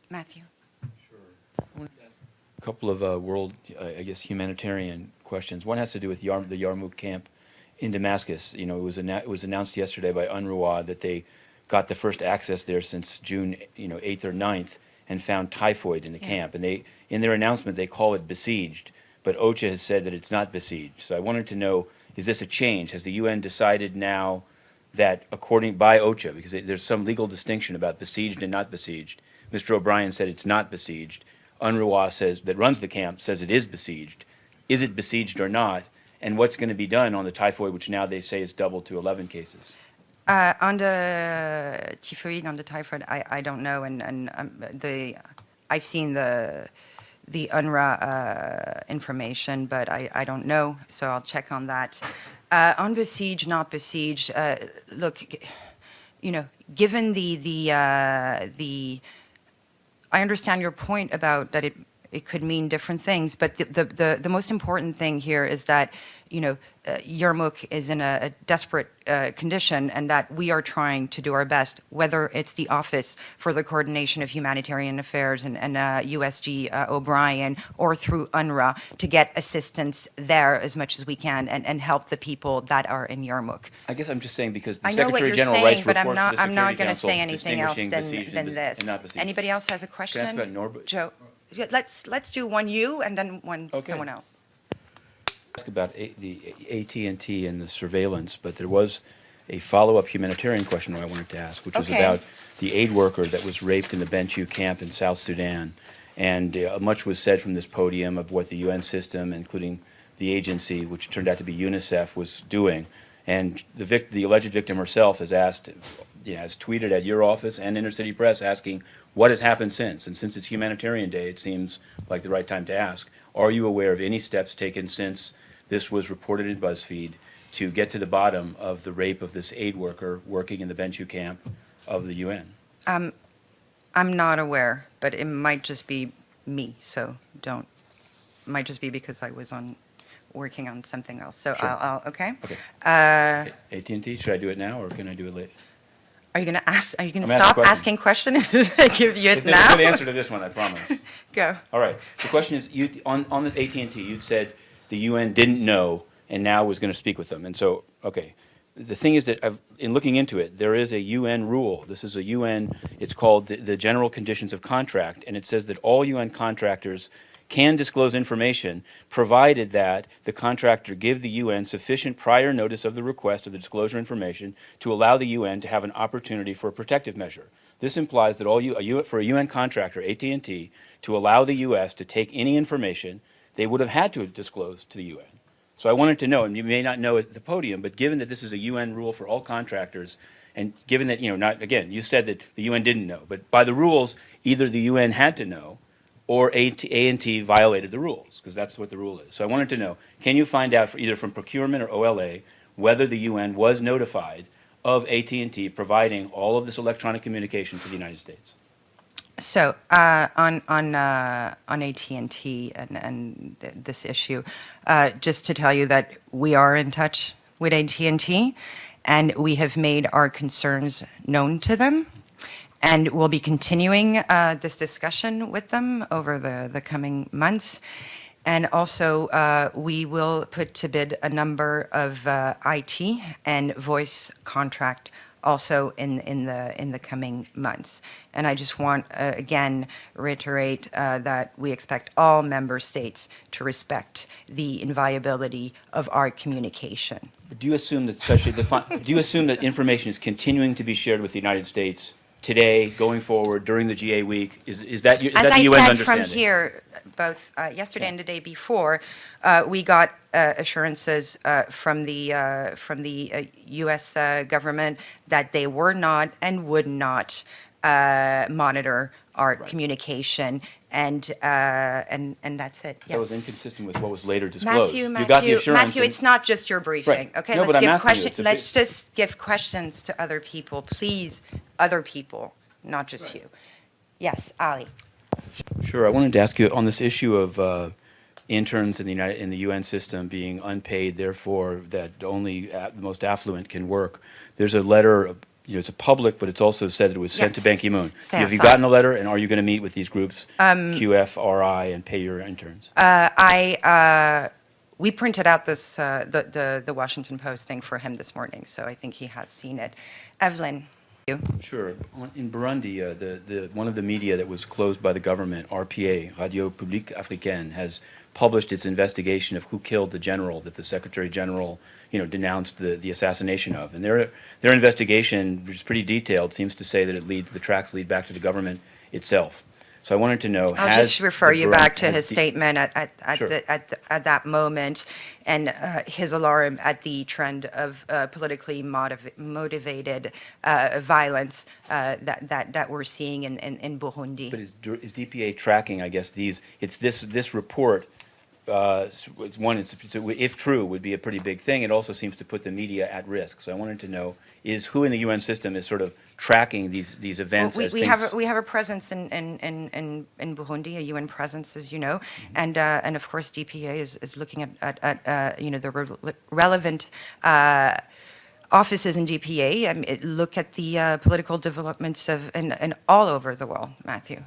Matthew. A couple of world, I guess, humanitarian questions. One has to do with the Yarmouk Camp in Damascus. You know, it was announced yesterday by UNRWA that they got the first access there since June, 8th or 9th, and found typhoid in the camp. And they, in their announcement, they call it besieged, but OCHA has said that it's not besieged. So I wanted to know, is this a change? Has the UN decided now that according by OCHA, because there's some legal distinction about besieged and not besieged. Mr. O'Brien said it's not besieged. UNRWA says, that runs the camp, says it is besieged. Is it besieged or not? And what's going to be done on the typhoid, which now they say is doubled to 11 cases? On the typhoid, I don't know, and I've seen the UNRWA information, but I don't know, so I'll check on that. On besieged, not besieged, look, given I understand your point about that it could mean different things, but the most important thing here is that, Yarmouk is in a desperate condition, and that we are trying to do our best, whether it's the Office for the Coordination of Humanitarian Affairs and USG O'Brien, or through UNRWA, to get assistance there as much as we can and help the people that are in Yarmouk. I guess I'm just saying because the I know what Secretary you're General saying, writes but reports to the I'm not Security going to Council say anything else distinguishing besieged than this. and not besieged. Anybody else has a question? Can I ask about Joe, yeah, let's do one you and then one someone else. Ask about the AT&T and the surveillance, but there was a follow-up humanitarian question I wanted to ask, which was about the aid worker that was raped in the Bentiu camp in South Sudan. And much was said from this podium of what the UN system, including the agency, which turned out to be UNICEF, was doing. And the alleged victim herself has asked, has tweeted at your office and Intercity Press asking what has happened since. And since it's Humanitarian Day, it seems like the right time to ask, are you aware of any steps taken since this was reported in BuzzFeed to get to the bottom of the rape of this aid worker working in the Bentiu camp of the UN? I'm not aware, but it might just be me, so don't. It might just be because I was working on something else. So Sure. Okay. Okay. AT&T, should I do it now or can I do it later? Are you going to ask? Are you going to I'm stop asking asking questions if I give you it There's now? a good answer to this one, I promise. Go. All right. The question is, on the AT&T, you'd said the UN didn't know and now was going to speak with them. And so, okay. The thing is that in looking into it, there is a UN rule. This is a UN, it's called the General Conditions of Contract, and it says that all UN contractors can disclose information provided that the contractor give the UN sufficient prior notice of the request of the disclosure information to allow the UN to have an opportunity for a protective measure. This implies that for a UN contractor, AT&T, to allow the US to take any information, they would have had to have disclosed to the UN. So I wanted to know, and you may not know at the podium, but given that this is a UN rule for all contractors, and given that, you said that the UN didn't know, but by the rules, either the UN had to know or AT&T violated the rules, because that's what the rule is. So I wanted to know, can you find out, either from procurement or OLA, whether the UN was notified of AT&T providing all of this electronic communication to the United States? So on AT&T and this issue, just to tell you that we are in touch with AT&T, and we have made our concerns known to them, and we'll be continuing this discussion with them over the coming months. And also, we will put to bid a number of IT and voice contract also in the coming months. And I just want again reiterate that we expect all member states to respect the inviolability of our communication. Do you assume that do you assume that information is continuing to be shared with the United States today, going forward, during the GA week? Is that the UN's understanding? As I said from here, both yesterday and the day before, we got assurances from the U.S. government that they were not and would not monitor our communication, and that's it. Yes. That was inconsistent with what was later disclosed. Matthew, you got the assurance. Matthew, it's not just your briefing. Right. Okay, No, let's just give questions to other people, please. Other people, not just you. Yes, Ali. Sure. I wanted to ask you on this issue of interns in the UN system being unpaid, therefore that only the most affluent can work. There's a letter it's a public, but it's also said that it was sent to Ban Yes. Ki-moon. Sent- Have you gotten the letter, and are you going to meet with these groups, QFRI, and pay your interns? We printed out this, the Washington Post thing for him this morning, so I think he has seen it. Evelyn, you. Sure. In Burundi, one of the media that was closed by the government, RPA, Radio Publique Africaine, has published its investigation of who killed the general that the Secretary General, denounced the assassination of. And their investigation, which is pretty detailed, seems to say that the tracks lead back to the government itself. So I wanted to know, I'll just refer you back to his statement Sure. at that moment, and his alarm at the trend of politically motivated violence that we're seeing in Burundi. But is DPA tracking, I guess, this report, if true, would be a pretty big thing. It also seems to put the media at risk. So I wanted to know, who in the UN system is sort of tracking these events Well, as we things... have a presence in Burundi, a UN presence, as you know, and of course DPA is looking at the relevant offices in DPA. Look at the political developments and all over the world, Matthew.